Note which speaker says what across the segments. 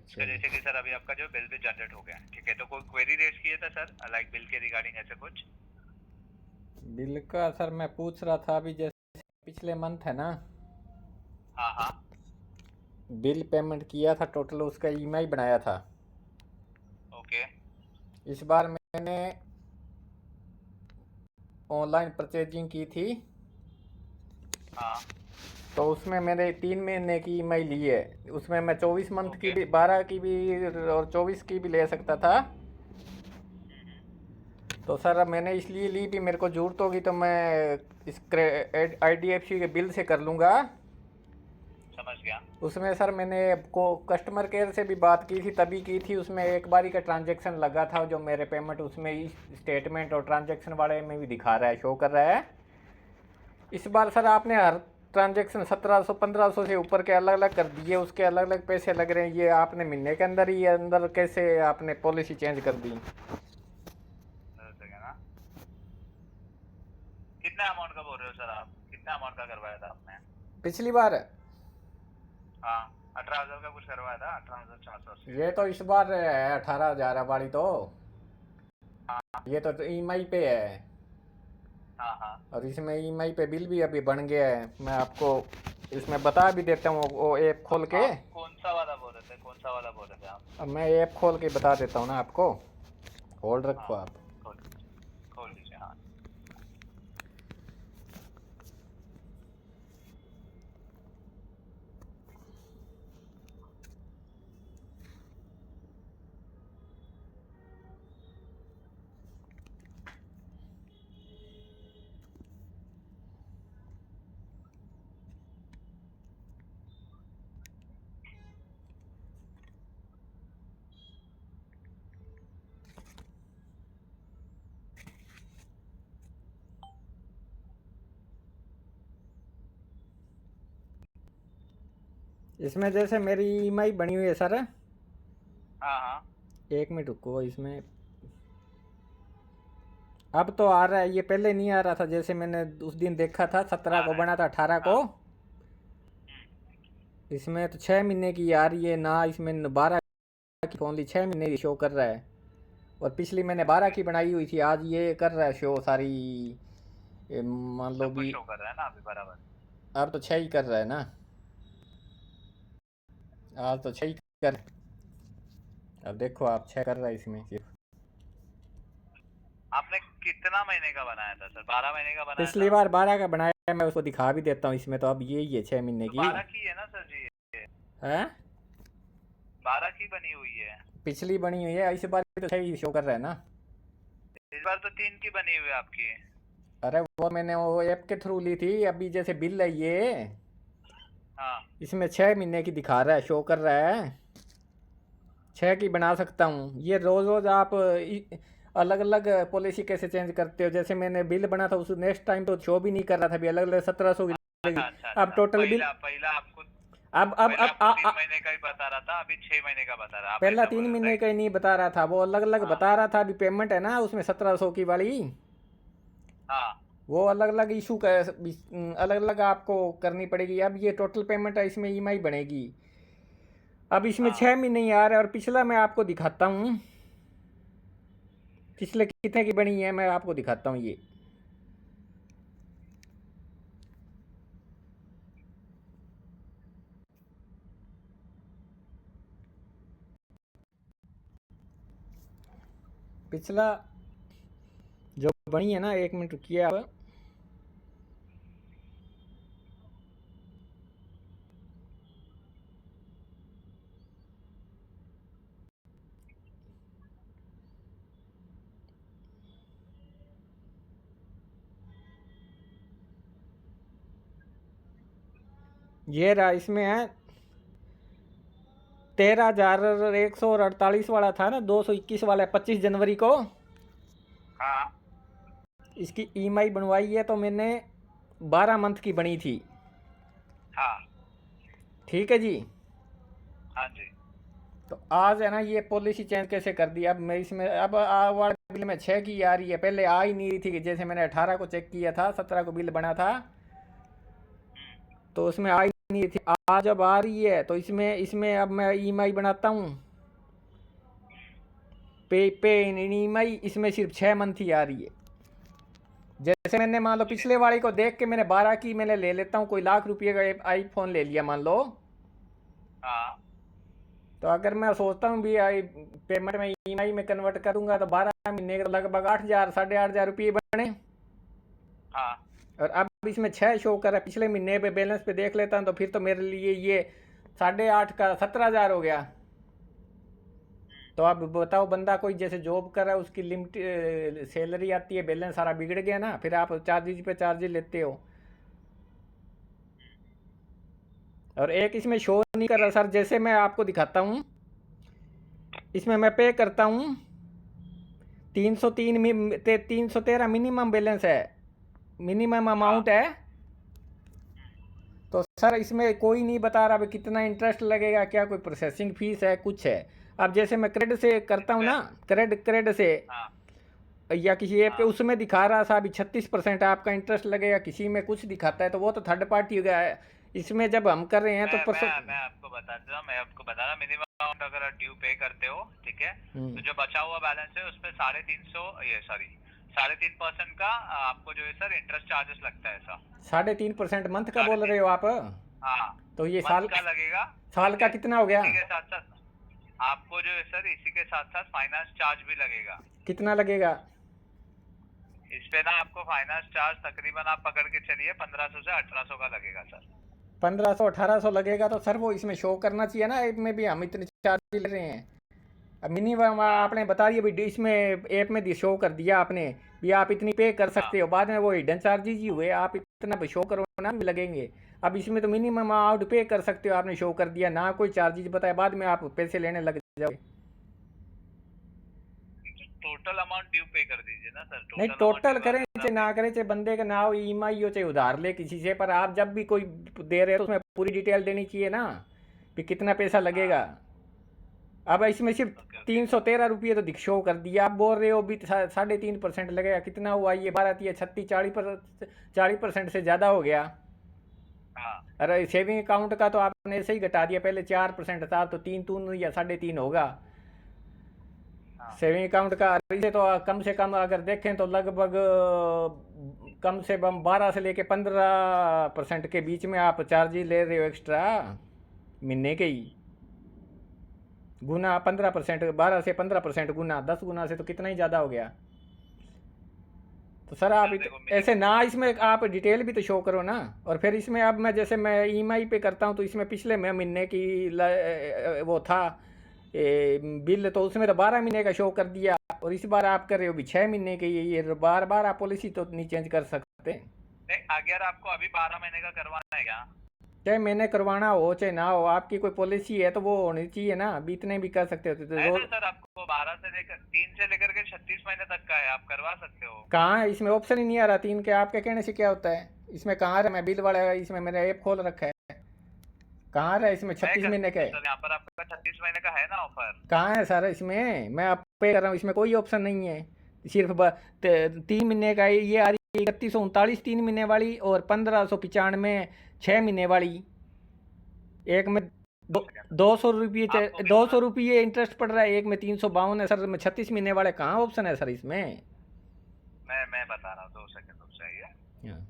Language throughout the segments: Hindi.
Speaker 1: उसका जैसे कि सर अभी आपका जो बिल भी जनरेट हो गया है, ठीक है। तो कोई क्वेरी रेज किया था सर लाइक बिल के रिगार्डिंग ऐसे कुछ?
Speaker 2: बिल का सर मैं पूछ रहा था अभी, जैसे पिछले मंथ है ना,
Speaker 1: हाँ हाँ।
Speaker 2: बिल पेमेंट किया था, टोटल उसका ईएमआई बनाया था।
Speaker 1: ओके।
Speaker 2: इस बार मैंने ऑनलाइन परचेजिंग की थी,
Speaker 1: हाँ।
Speaker 2: तो उसमें मैंने 3 महीने की ईएमआई ली है। उसमें मैं 24 मंथ की
Speaker 1: ओके।
Speaker 2: भी, 12 की भी और 24 की भी ले सकता था। तो सर अब मैंने इसलिए ली भी, मेरे को ज़रूरत होगी तो मैं इस आईडीएफसी के बिल से कर लूँगा।
Speaker 1: समझ गया।
Speaker 2: उसमें सर मैंने को कस्टमर केयर से भी बात की थी, तभी की थी। उसमें एक बारी का ट्रांजैक्शन लगा था, जो मेरे पेमेंट उसमें स्टेटमेंट और ट्रांजैक्शन वाले में भी दिखा रहा है, शो कर रहा है। इस बार सर आपने हर ट्रांजैक्शन 1700 1500 से ऊपर के अलग अलग कर दिए, उसके अलग अलग पैसे लग रहे हैं। ये आपने महीने के अंदर ही अंदर कैसे आपने पॉलिसी चेंज कर दी?
Speaker 1: ना, कितना अमाउंट का बोल रहे हो सर आप? कितना अमाउंट का करवाया था आपने?
Speaker 2: पिछली बार
Speaker 1: हाँ, 18,000 का कुछ करवाया था, 18,480।
Speaker 2: ये तो इस बार है 18,000 वाली तो।
Speaker 1: हाँ
Speaker 2: ये तो ईएमआई पे है,
Speaker 1: हाँ हाँ।
Speaker 2: और इसमें ईएमआई पे बिल भी अभी बन गया है। मैं आपको इसमें बता भी देता हूँ, वो ऐप खोल के।
Speaker 1: आप कौन सा वाला बोल रहे थे, कौन सा वाला बोल रहे थे आप?
Speaker 2: अब मैं ऐप खोल के बता देता हूँ ना आपको, होल्ड
Speaker 1: हाँ,
Speaker 2: रखो आप।
Speaker 1: खोल खोल लीजिए। हाँ।
Speaker 2: इसमें जैसे मेरी ईएमआई बनी हुई है सर,
Speaker 1: हाँ हाँ।
Speaker 2: 1 मिनट रुको। इसमें अब तो आ रहा है, ये पहले नहीं आ रहा था। जैसे मैंने उस दिन देखा था 17
Speaker 1: आ
Speaker 2: को
Speaker 1: रहा है।
Speaker 2: बना था, 18 को।
Speaker 1: हाँ।
Speaker 2: इसमें तो 6 महीने की आ रही है ना, इसमें 12 की ओनली 6 महीने की शो कर रहा है। और पिछली मैंने 12
Speaker 1: ओके।
Speaker 2: की बनाई हुई थी, आज ये कर रहा है शो सारी। मान लो
Speaker 1: सब कुछ
Speaker 2: भी,
Speaker 1: शो कर रहा है ना अभी बराबर?
Speaker 2: अब तो 6 ही कर रहा है ना, आज तो 6 ही कर। अब देखो आप, 6 कर रहा है इसमें सिर्फ।
Speaker 1: आपने कितना महीने का बनाया था सर? 12 महीने का बनाया
Speaker 2: पिछली
Speaker 1: था?
Speaker 2: बार 12 का बनाया है, मैं उसको दिखा भी देता हूँ इसमें। तो अब यही है 6 महीने
Speaker 1: तो
Speaker 2: की
Speaker 1: 12 की है ना सर जी ये?
Speaker 2: है।
Speaker 1: 12 की बनी हुई है।
Speaker 2: पिछली बनी हुई है, इस बार तो 6 ही शो कर रहा है ना।
Speaker 1: इस बार तो 3 की बनी हुई है आपकी।
Speaker 2: अरे वो मैंने वो ऐप के थ्रू ली थी। अभी जैसे बिल है ये,
Speaker 1: हाँ।
Speaker 2: इसमें 6 महीने की दिखा रहा है, शो कर रहा है। 6 की बना सकता हूँ। ये रोज़ रोज़ आप अलग अलग पॉलिसी कैसे चेंज करते हो? जैसे मैंने बिल बना था उस नेक्स्ट टाइम तो शो भी नहीं कर रहा था, अभी अलग अलग 1700 की
Speaker 1: अच्छा
Speaker 2: लगी।
Speaker 1: अच्छा
Speaker 2: अब
Speaker 1: अच्छा।
Speaker 2: टोटल बिल,
Speaker 1: पहला पहला आपको
Speaker 2: अब
Speaker 1: पहले आपको
Speaker 2: आ,
Speaker 1: 3
Speaker 2: आ,
Speaker 1: महीने का ही बता रहा था, अभी 6 महीने का बता रहा है, आप
Speaker 2: पहला
Speaker 1: ऐसा बोल
Speaker 2: तीन
Speaker 1: रहे हो
Speaker 2: महीने
Speaker 1: राइट?
Speaker 2: का ही नहीं बता रहा था, वो अलग अलग
Speaker 1: हाँ
Speaker 2: बता रहा था। अभी पेमेंट है ना उसमें 1700 की वाली,
Speaker 1: हाँ।
Speaker 2: वो अलग अलग इशू का अलग अलग आपको करनी पड़ेगी। अब ये टोटल पेमेंट है, इसमें ईएमआई बनेगी। अब इसमें
Speaker 1: हाँ
Speaker 2: 6 महीने ही आ रहा है। और पिछला मैं आपको दिखाता हूँ, पिछले कितने की बनी है, मैं आपको दिखाता हूँ ये। पिछला जो बनी है ना, 1 मिनट रुकिए आप। ये रहा, इसमें है 13,148 वाला था ना, 221 वाला 25 जनवरी को।
Speaker 1: हाँ
Speaker 2: इसकी ईएमआई बनवाई है तो मैंने 12 मंथ की बनी थी।
Speaker 1: हाँ।
Speaker 2: ठीक है जी।
Speaker 1: हाँ जी।
Speaker 2: तो आज है ना, ये पॉलिसी चेंज कैसे कर दी? अब मैं इसमें अब वाला बिल में 6 की आ रही है, पहले आ ही नहीं रही थी। कि जैसे मैंने 18 को चेक किया था, 17 को बिल बना था, तो उसमें आ ही नहीं थी, आज अब आ रही है। तो इसमें इसमें अब मैं ईएमआई बनाता हूँ, पे इन ईएमआई, इसमें सिर्फ 6 मंथ ही आ रही है। जैसे मैंने मान लो पिछले वाली को देख के मैंने 12 की मैंने ले लेता हूँ, कोई लाख रुपये का आईफोन ले लिया मान लो,
Speaker 1: हाँ
Speaker 2: तो अगर मैं सोचता हूँ भी आई पेमेंट में ईएमआई में कन्वर्ट करूंगा तो 12 महीने के लगभग 8,000 8,500 रुपये बने।
Speaker 1: हाँ
Speaker 2: और अब इसमें 6 शो कर रहा है, पिछले महीने पे बैलेंस पे देख लेता हूँ तो फिर तो मेरे लिए ये 8,500 का 17,000 हो गया। तो अब बताओ, बंदा कोई जैसे जॉब कर रहा है, उसकी लिमिट सैलरी आती है, बैलेंस सारा बिगड़ गया ना, फिर आप चार्जेज पे चार्जेज लेते हो। और एक इसमें शो नहीं कर रहा सर, जैसे मैं आपको दिखाता हूँ, इसमें मैं पे करता हूँ 313 मिनिमम बैलेंस है, मिनिमम अमाउंट है। तो सर इसमें कोई नहीं बता रहा कितना इंटरेस्ट लगेगा, क्या कोई प्रोसेसिंग फीस है, कुछ है। अब जैसे मैं क्रेडिट से करता हूँ ना, क्रेडिट से
Speaker 1: हाँ
Speaker 2: या किसी ऐप पे,
Speaker 1: हाँ
Speaker 2: उसमें दिखा रहा था अभी 36% आपका इंटरेस्ट लगेगा, किसी में कुछ दिखाता है, तो वो तो थर्ड पार्टी हो गया है। इसमें जब हम कर रहे हैं तो
Speaker 1: मैं आपको बताता हूँ, मैं आपको बता रहा, मिनिमम अमाउंट अगर ड्यू पे करते हो, ठीक है, तो जो बचा हुआ बैलेंस है उसमें 350, ये सॉरी 3.5% का आपको जो है सर इंटरेस्ट चार्जेस लगता है सर।
Speaker 2: 3.5% मंथ का बोल
Speaker 1: 3.5,
Speaker 2: रहे हो आप?
Speaker 1: हाँ
Speaker 2: तो ये
Speaker 1: मंथ का लगेगा।
Speaker 2: साल
Speaker 1: ठीक
Speaker 2: का
Speaker 1: है,
Speaker 2: कितना हो गया?
Speaker 1: इसी के साथ साथ आपको जो है सर इसी के साथ साथ फाइनेंस चार्ज भी लगेगा।
Speaker 2: कितना लगेगा?
Speaker 1: इस पे ना आपको फाइनेंस चार्ज तकरीबन आप पकड़ के चलिए 1500 से 1800 का लगेगा सर।
Speaker 2: 1500 1800 लगेगा। तो सर वो इसमें शो करना चाहिए ना ऐप में भी, हम इतने चार्ज ले रहे हैं। अब मिनिमम
Speaker 1: हाँ
Speaker 2: आपने बता दिया भाई, इसमें ऐप में शो कर दिया आपने भी आप इतनी पे कर
Speaker 1: हाँ
Speaker 2: सकते हो, बाद में वो हिडन चार्जेज ही हुए, आप इतना शो करो ना भी लगेंगे। अब इसमें तो मिनिमम अमाउंट पे कर सकते हो, आपने शो कर दिया ना, कोई चार्जेज बताया, बाद में आप पैसे लेने लग जाओगे।
Speaker 1: टोटल अमाउंट ड्यू पे कर दीजिए ना सर,
Speaker 2: नहीं,
Speaker 1: टोटल अमाउंट
Speaker 2: टोटल
Speaker 1: ड्यू
Speaker 2: करें
Speaker 1: अगर
Speaker 2: चाहे ना करें, चाहे बंदे का ना हो ईएमआई हो चाहे उधार ले किसी से, पर आप जब भी कोई दे रहे हो तो उसमें पूरी डिटेल देनी चाहिए ना कि कितना पैसा
Speaker 1: हाँ
Speaker 2: लगेगा। अब इसमें सिर्फ
Speaker 1: ओके ओके
Speaker 2: 313 रुपये तो शो कर दिया, आप बोल रहे हो भी 3.5% लगेगा, कितना हुआ ये 12 36 40% से ज़्यादा हो गया।
Speaker 1: हाँ
Speaker 2: अरे सेविंग अकाउंट का तो आपने ऐसे ही घटा दिया, पहले 4% था तो 3 या 3.5 होगा
Speaker 1: हाँ
Speaker 2: सेविंग अकाउंट का। इसे तो कम से कम अगर देखें तो लगभग कम से कम 12 से लेके 15% के बीच में आप चार्जेस ले रहे हो एक्स्ट्रा महीने के ही। गुना 15%, 12 से 15% गुना 10 गुना से तो कितना ही ज़्यादा हो गया। तो सर आप
Speaker 1: सर देखो
Speaker 2: ऐसे
Speaker 1: मिनिमम,
Speaker 2: ना, इसमें आप डिटेल भी तो शो करो ना। और फिर इसमें अब मैं जैसे मैं ईएमआई पे करता हूँ तो इसमें पिछले मैं महीने की वो था बिल, तो उसमें तो 12 महीने का शो कर दिया, और इस बार आप कर रहे हो भी 6 महीने के। ये बार बार आप पॉलिसी तो नहीं चेंज कर सकते।
Speaker 1: नहीं अगर आपको अभी 12 महीने का करवाना है क्या?
Speaker 2: चाहे मैंने करवाना हो चाहे ना हो, आपकी कोई पॉलिसी है तो वो होनी चाहिए ना, अभी इतने भी कर सकते हो तो
Speaker 1: है ना सर, आपको 12 से लेकर 3 से लेकर के 36 महीने तक का है, आप करवा सकते हो।
Speaker 2: कहाँ है इसमें ऑप्शन ही नहीं आ रहा 3 के, आपके कहने से क्या होता है? इसमें कहाँ रहा, मैं बिल वाला इसमें मेरा ऐप खोल रखा है, कहाँ रहा इसमें
Speaker 1: मैं
Speaker 2: 36 महीने का है?
Speaker 1: सर यहाँ पर आपका 36 महीने का है ना ऑफर।
Speaker 2: कहाँ है सर इसमें? मैं आप पे कर रहा हूँ, इसमें कोई ऑप्शन नहीं है। सिर्फ 3 महीने का ये आ रही है 3139 3 महीने वाली, और 1595 6 महीने वाली। एक में
Speaker 1: दो सेकंड
Speaker 2: 200 रुपये,
Speaker 1: आपको भी
Speaker 2: 200 रुपये इंटरेस्ट पड़ रहा है, एक में 352 है सर। में 36 महीने वाले कहाँ ऑप्शन है सर इसमें?
Speaker 1: मैं बता रहा हूँ, 2 सेकंड रुक जाइए।
Speaker 2: हाँ।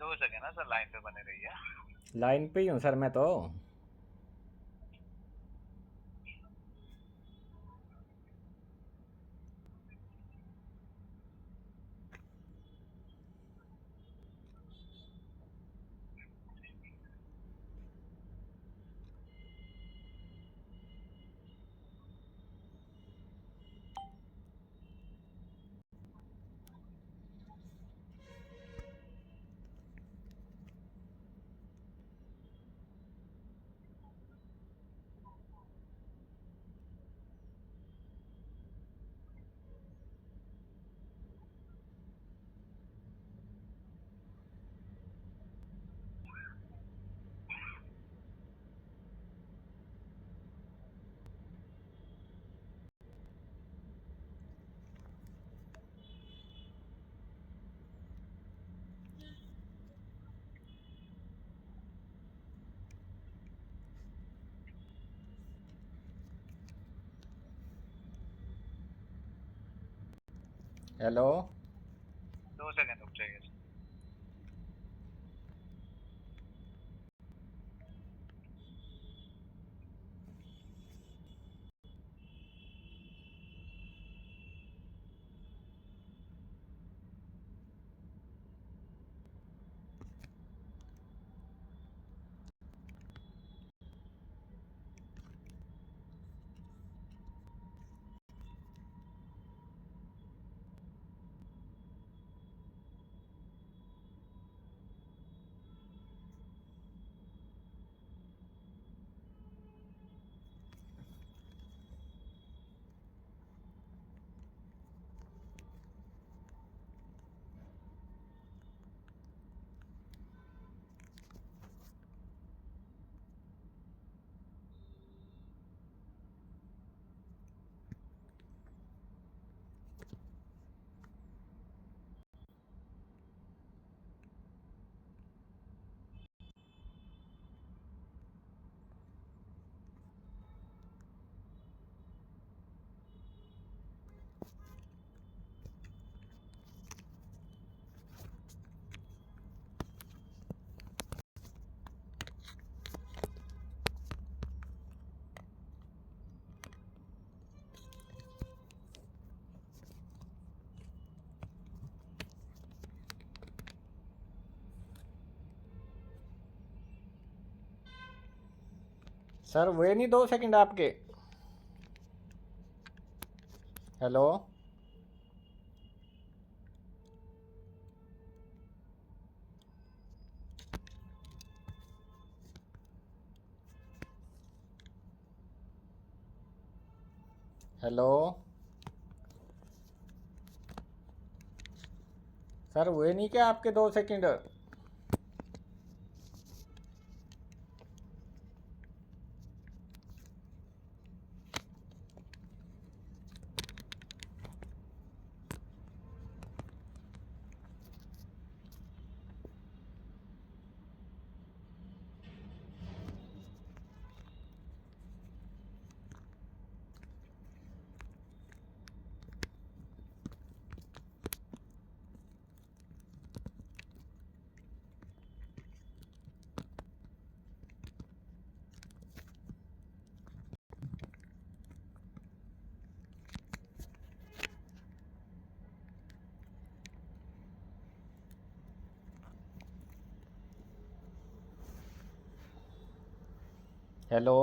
Speaker 1: दो सेकंड ना सर, लाइन पे बने रहिए।
Speaker 2: लाइन पे ही हूँ सर मैं तो। हेलो
Speaker 1: 2 सेकंड रुक जाइए।
Speaker 2: सर वे नहीं 2 सेकंड आपके। हेलो हेलो सर हुए नहीं क्या आपके 2 सेकंड? हेलो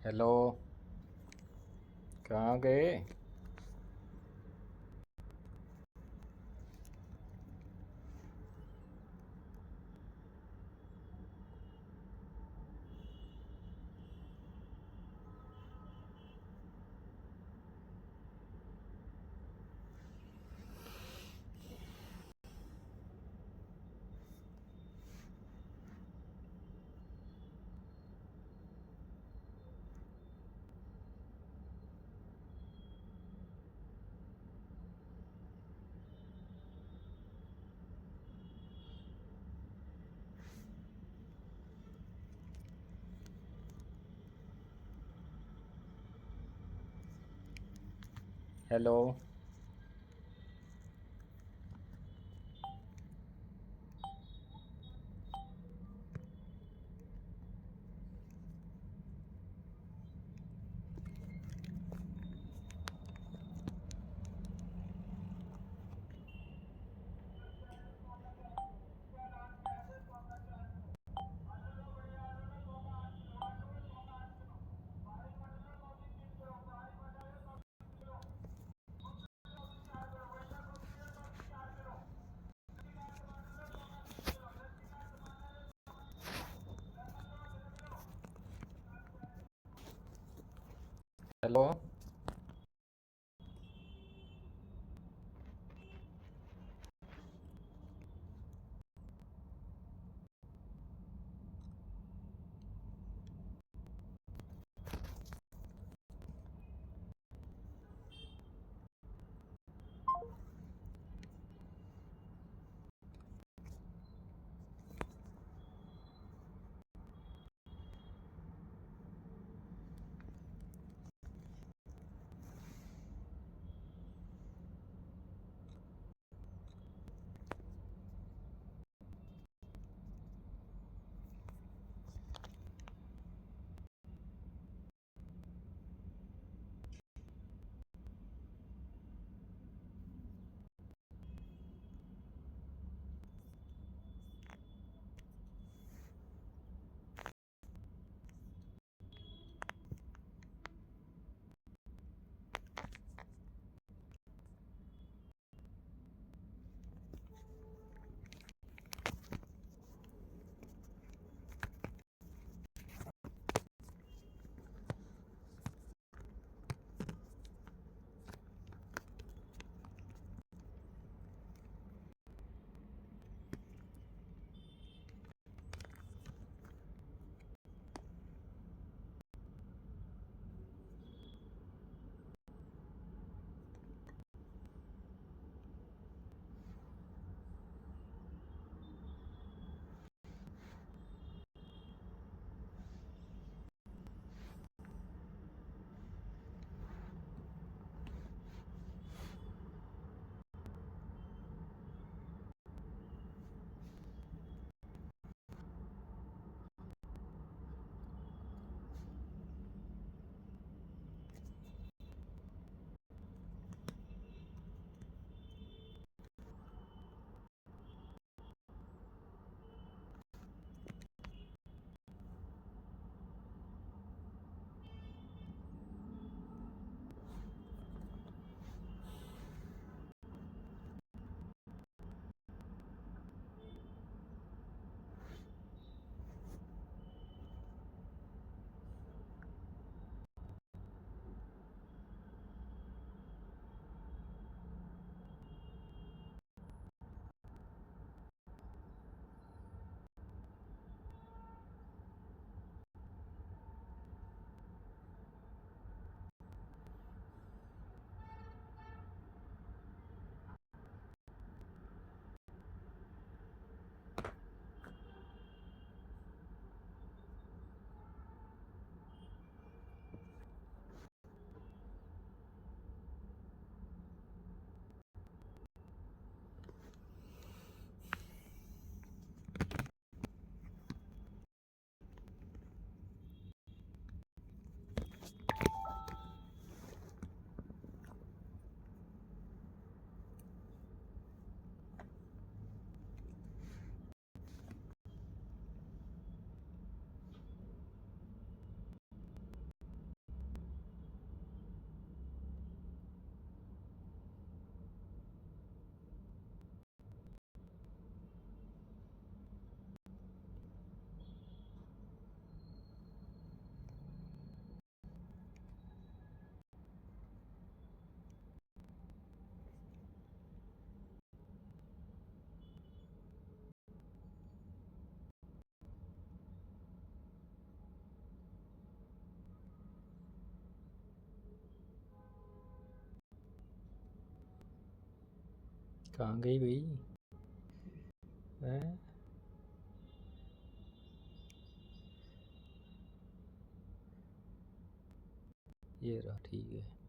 Speaker 2: हेलो कहाँ गए? हेलो हेलो कहाँ गई भाई है? ये रहा, ठीक है।